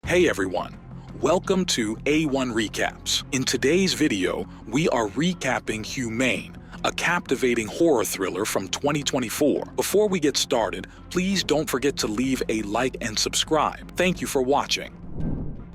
Hey everyone, welcome to A1 Recaps. In today's video, we are recapping Humane, a captivating horror thriller from 2024. Before we get started, please don't forget to leave a like and subscribe. Thank you for watching.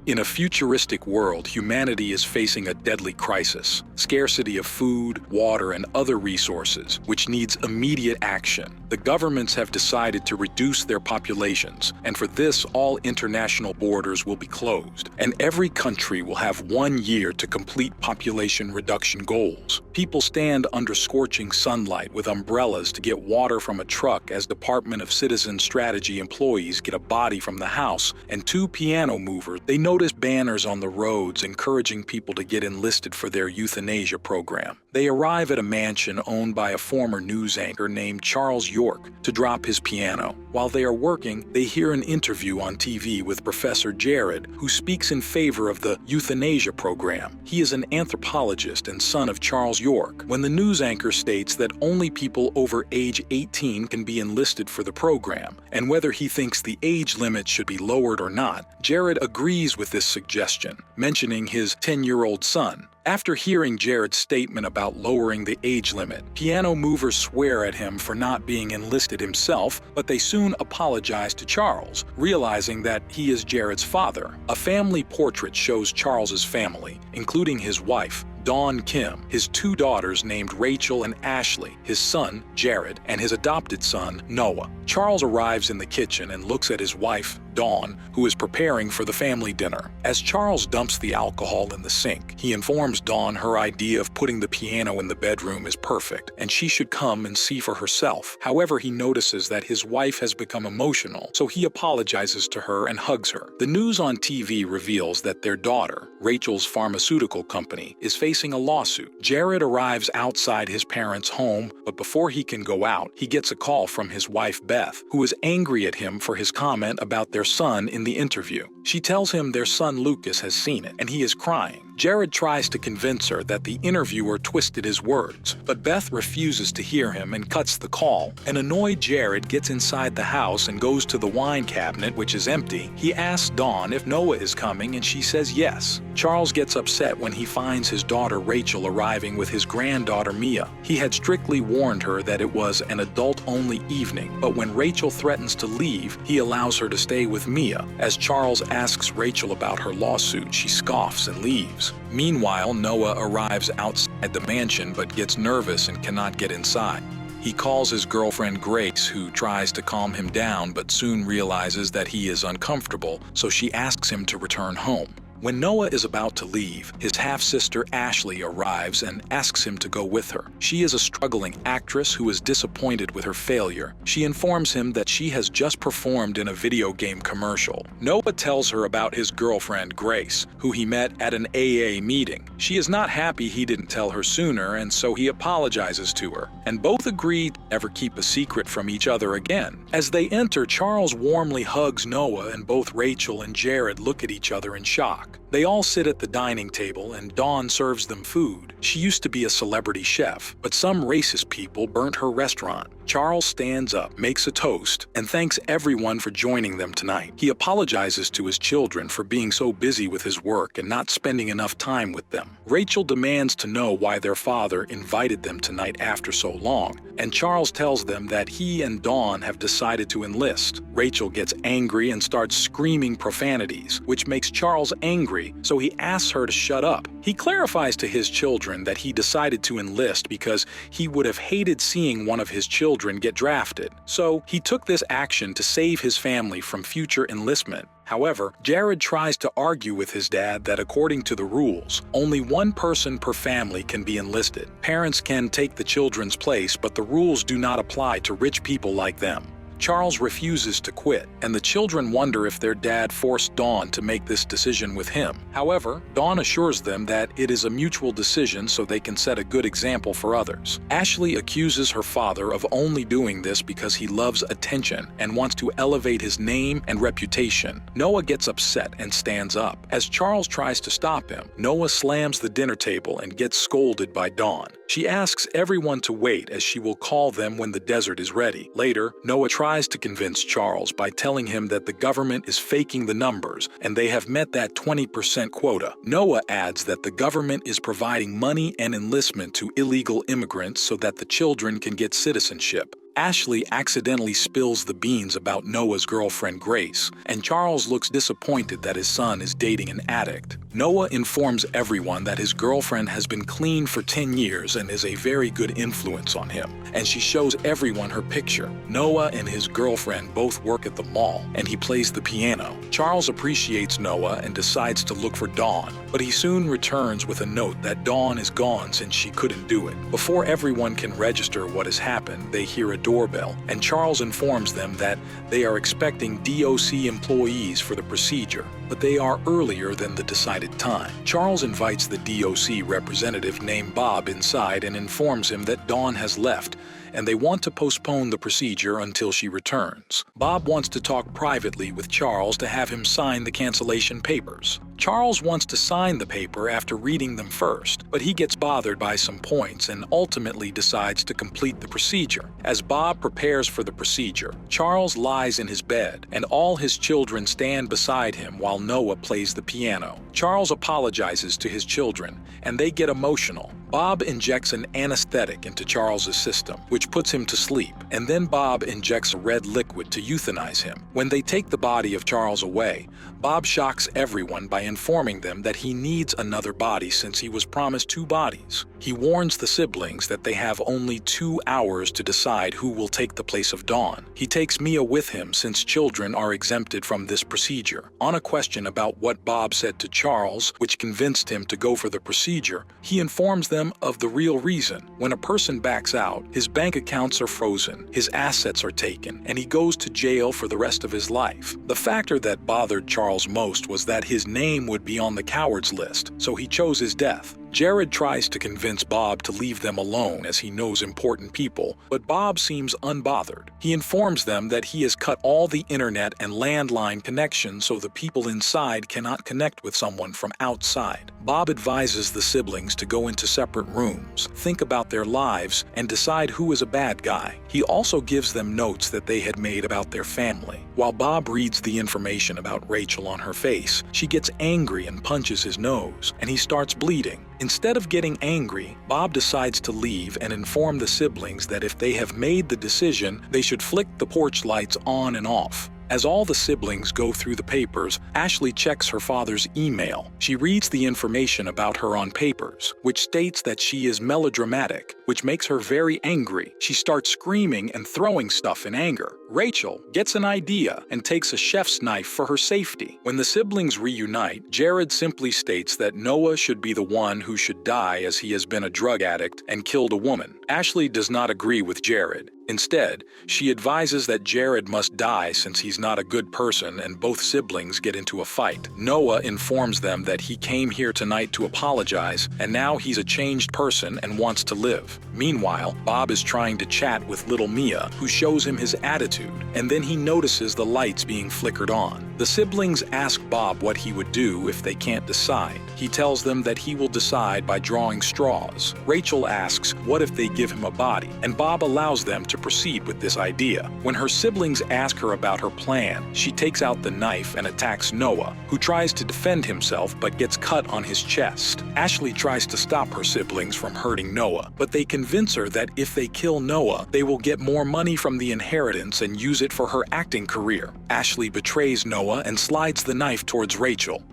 In a futuristic world, humanity is facing a deadly crisis: scarcity of food, water, and other resources, which needs immediate action. The governments have decided to reduce their populations, and for this, all international borders will be closed, and every country will have 1 year to complete population reduction goals. People stand under scorching sunlight with umbrellas to get water from a truck as Department of Citizen Strategy employees get a body from the house, and 2 piano movers, they notice banners on the roads encouraging people to get enlisted for their euthanasia program. They arrive at a mansion owned by a former news anchor named Charles York to drop his piano. While they are working, they hear an interview on TV with Professor Jared, who speaks in favor of the euthanasia program. He is an anthropologist and son of Charles York. When the news anchor states that only people over age 18 can be enlisted for the program, and whether he thinks the age limit should be lowered or not, Jared agrees with this suggestion, mentioning his 10-year-old son. After hearing Jared's statement about lowering the age limit, piano movers swear at him for not being enlisted himself, but they soon apologize to Charles, realizing that he is Jared's father. A family portrait shows Charles's family, including his wife, Dawn Kim, his 2 daughters named Rachel and Ashley, his son, Jared, and his adopted son, Noah. Charles arrives in the kitchen and looks at his wife, Dawn, who is preparing for the family dinner. As Charles dumps the alcohol in the sink, he informs Dawn her idea of putting the piano in the bedroom is perfect, and she should come and see for herself. However, he notices that his wife has become emotional, so he apologizes to her and hugs her. The news on TV reveals that their daughter, Rachel's pharmaceutical company, is facing a lawsuit. Jared arrives outside his parents' home, but before he can go out, he gets a call from his wife, Beth, who is angry at him for his comment about their son in the interview. She tells him their son Lucas has seen it, and he is crying. Jared tries to convince her that the interviewer twisted his words, but Beth refuses to hear him and cuts the call. An annoyed Jared gets inside the house and goes to the wine cabinet, which is empty. He asks Dawn if Noah is coming, and she says yes. Charles gets upset when he finds his daughter Rachel arriving with his granddaughter Mia. He had strictly warned her that it was an adult-only evening, but when Rachel threatens to leave, he allows her to stay with Mia. As Charles asks Rachel about her lawsuit, she scoffs and leaves. Meanwhile, Noah arrives outside the mansion but gets nervous and cannot get inside. He calls his girlfriend Grace, who tries to calm him down but soon realizes that he is uncomfortable, so she asks him to return home. When Noah is about to leave, his half-sister Ashley arrives and asks him to go with her. She is a struggling actress who is disappointed with her failure. She informs him that she has just performed in a video game commercial. Noah tells her about his girlfriend Grace, who he met at an AA meeting. She is not happy he didn't tell her sooner, and so he apologizes to her, and both agree to never keep a secret from each other again. As they enter, Charles warmly hugs Noah, and both Rachel and Jared look at each other in shock. They all sit at the dining table and Dawn serves them food. She used to be a celebrity chef, but some racist people burnt her restaurant. Charles stands up, makes a toast, and thanks everyone for joining them tonight. He apologizes to his children for being so busy with his work and not spending enough time with them. Rachel demands to know why their father invited them tonight after so long, and Charles tells them that he and Dawn have decided to enlist. Rachel gets angry and starts screaming profanities, which makes Charles angry, so he asks her to shut up. He clarifies to his children that he decided to enlist because he would have hated seeing one of his children get drafted. So he took this action to save his family from future enlistment. However, Jared tries to argue with his dad that according to the rules, only 1 person per family can be enlisted. Parents can take the children's place, but the rules do not apply to rich people like them. Charles refuses to quit, and the children wonder if their dad forced Dawn to make this decision with him. However, Dawn assures them that it is a mutual decision so they can set a good example for others. Ashley accuses her father of only doing this because he loves attention and wants to elevate his name and reputation. Noah gets upset and stands up. As Charles tries to stop him, Noah slams the dinner table and gets scolded by Dawn. She asks everyone to wait as she will call them when the desert is ready. Later, Noah tries tries to convince Charles by telling him that the government is faking the numbers and they have met that 20% quota. Noah adds that the government is providing money and enlistment to illegal immigrants so that the children can get citizenship. Ashley accidentally spills the beans about Noah's girlfriend Grace, and Charles looks disappointed that his son is dating an addict. Noah informs everyone that his girlfriend has been clean for 10 years and is a very good influence on him, and she shows everyone her picture. Noah and his girlfriend both work at the mall, and he plays the piano. Charles appreciates Noah and decides to look for Dawn, but he soon returns with a note that Dawn is gone since she couldn't do it. Before everyone can register what has happened, they hear a doorbell, and Charles informs them that they are expecting DOC employees for the procedure, but they are earlier than the decided time. Charles invites the DOC representative named Bob inside and informs him that Dawn has left, and they want to postpone the procedure until she returns. Bob wants to talk privately with Charles to have him sign the cancellation papers. Charles wants to sign the paper after reading them first, but he gets bothered by some points and ultimately decides to complete the procedure. As Bob prepares for the procedure, Charles lies in his bed, and all his children stand beside him while Noah plays the piano. Charles apologizes to his children, and they get emotional. Bob injects an anesthetic into Charles's system, which puts him to sleep, and then Bob injects a red liquid to euthanize him. When they take the body of Charles away, Bob shocks everyone by informing them that he needs another body since he was promised 2 bodies. He warns the siblings that they have only 2 hours to decide who will take the place of Dawn. He takes Mia with him since children are exempted from this procedure. On a question about what Bob said to Charles, which convinced him to go for the procedure, he informs them of the real reason. When a person backs out, his bank accounts are frozen, his assets are taken, and he goes to jail for the rest of his life. The factor that bothered Charles most was that his name would be on the cowards list, so he chose his death. Jared tries to convince Bob to leave them alone as he knows important people, but Bob seems unbothered. He informs them that he has cut all the internet and landline connections so the people inside cannot connect with someone from outside. Bob advises the siblings to go into separate rooms, think about their lives, and decide who is a bad guy. He also gives them notes that they had made about their family. While Bob reads the information about Rachel on her face, she gets angry and punches his nose, and he starts bleeding. Instead of getting angry, Bob decides to leave and inform the siblings that if they have made the decision, they should flick the porch lights on and off. As all the siblings go through the papers, Ashley checks her father's email. She reads the information about her on papers, which states that she is melodramatic, which makes her very angry. She starts screaming and throwing stuff in anger. Rachel gets an idea and takes a chef's knife for her safety. When the siblings reunite, Jared simply states that Noah should be the one who should die as he has been a drug addict and killed a woman. Ashley does not agree with Jared. Instead, she advises that Jared must die since he's not a good person, and both siblings get into a fight. Noah informs them that he came here tonight to apologize, and now he's a changed person and wants to live. Meanwhile, Bob is trying to chat with little Mia, who shows him his attitude, and then he notices the lights being flickered on. The siblings ask Bob what he would do if they can't decide. He tells them that he will decide by drawing straws. Rachel asks what if they give him a body, and Bob allows them to proceed with this idea. When her siblings ask her about her plan, she takes out the knife and attacks Noah, who tries to defend himself but gets cut on his chest. Ashley tries to stop her siblings from hurting Noah, but they convince her that if they kill Noah, they will get more money from the inheritance and use it for her acting career. Ashley betrays Noah and slides the knife towards Rachel.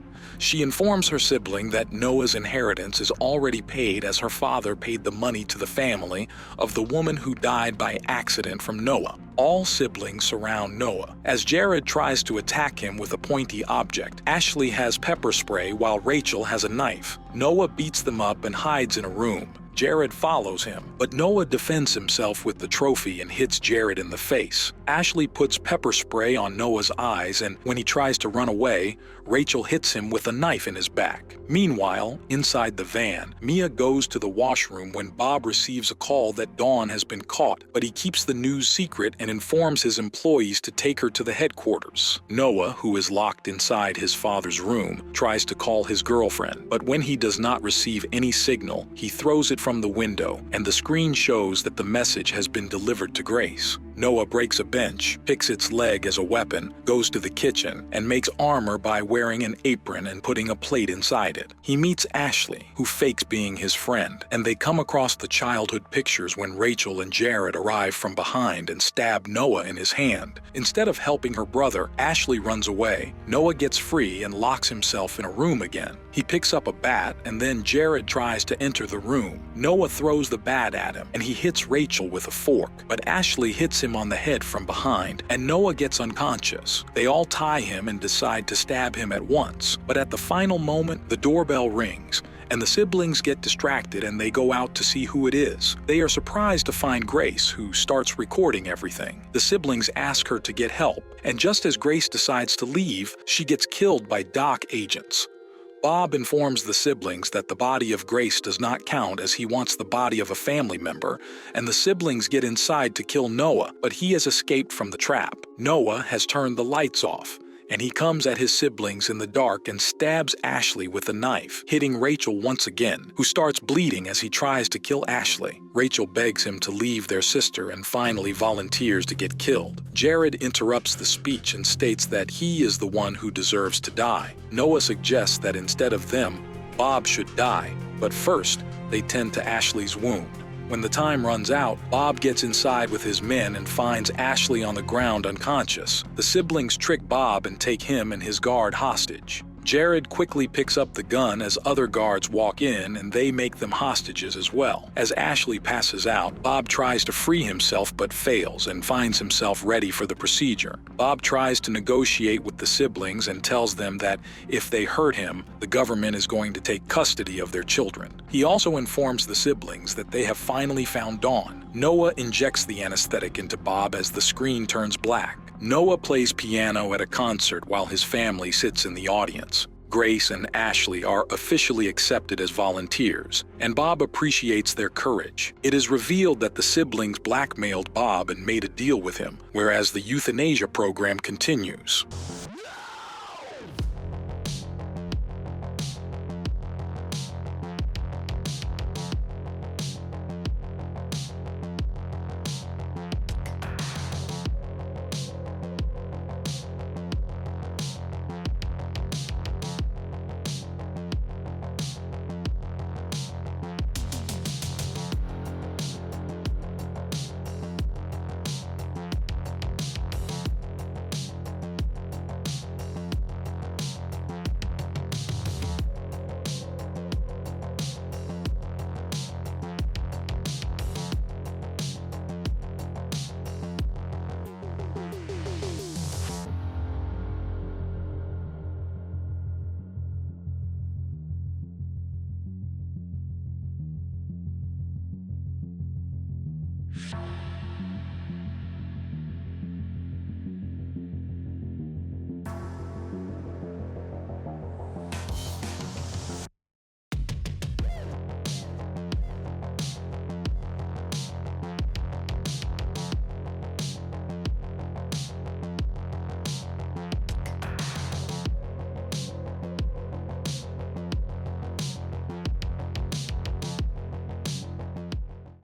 She informs her sibling that Noah's inheritance is already paid as her father paid the money to the family of the woman who died by accident from Noah. All siblings surround Noah. As Jared tries to attack him with a pointy object, Ashley has pepper spray while Rachel has a knife. Noah beats them up and hides in a room. Jared follows him, but Noah defends himself with the trophy and hits Jared in the face. Ashley puts pepper spray on Noah's eyes, and when he tries to run away, Rachel hits him with a knife in his back. Meanwhile, inside the van, Mia goes to the washroom when Bob receives a call that Dawn has been caught, but he keeps the news secret and informs his employees to take her to the headquarters. Noah, who is locked inside his father's room, tries to call his girlfriend, but when he does not receive any signal, he throws it from the window, and the screen shows that the message has been delivered to Grace. Noah breaks a bench, picks its leg as a weapon, goes to the kitchen, and makes armor by wearing an apron and putting a plate inside it. He meets Ashley, who fakes being his friend, and they come across the childhood pictures when Rachel and Jared arrive from behind and stab Noah in his hand. Instead of helping her brother, Ashley runs away. Noah gets free and locks himself in a room again. He picks up a bat, and then Jared tries to enter the room. Noah throws the bat at him, and he hits Rachel with a fork, but Ashley hits him on the head from behind, and Noah gets unconscious. They all tie him and decide to stab him at once, but at the final moment, the doorbell rings, and the siblings get distracted and they go out to see who it is. They are surprised to find Grace, who starts recording everything. The siblings ask her to get help, and just as Grace decides to leave, she gets killed by dock agents. Bob informs the siblings that the body of Grace does not count as he wants the body of a family member, and the siblings get inside to kill Noah, but he has escaped from the trap. Noah has turned the lights off, and he comes at his siblings in the dark and stabs Ashley with a knife, hitting Rachel once again, who starts bleeding as he tries to kill Ashley. Rachel begs him to leave their sister and finally volunteers to get killed. Jared interrupts the speech and states that he is the one who deserves to die. Noah suggests that instead of them, Bob should die, but first, they tend to Ashley's wound. When the time runs out, Bob gets inside with his men and finds Ashley on the ground unconscious. The siblings trick Bob and take him and his guard hostage. Jared quickly picks up the gun as other guards walk in, and they make them hostages as well. As Ashley passes out, Bob tries to free himself but fails and finds himself ready for the procedure. Bob tries to negotiate with the siblings and tells them that if they hurt him, the government is going to take custody of their children. He also informs the siblings that they have finally found Dawn. Noah injects the anesthetic into Bob as the screen turns black. Noah plays piano at a concert while his family sits in the audience. Grace and Ashley are officially accepted as volunteers, and Bob appreciates their courage. It is revealed that the siblings blackmailed Bob and made a deal with him, whereas the euthanasia program continues.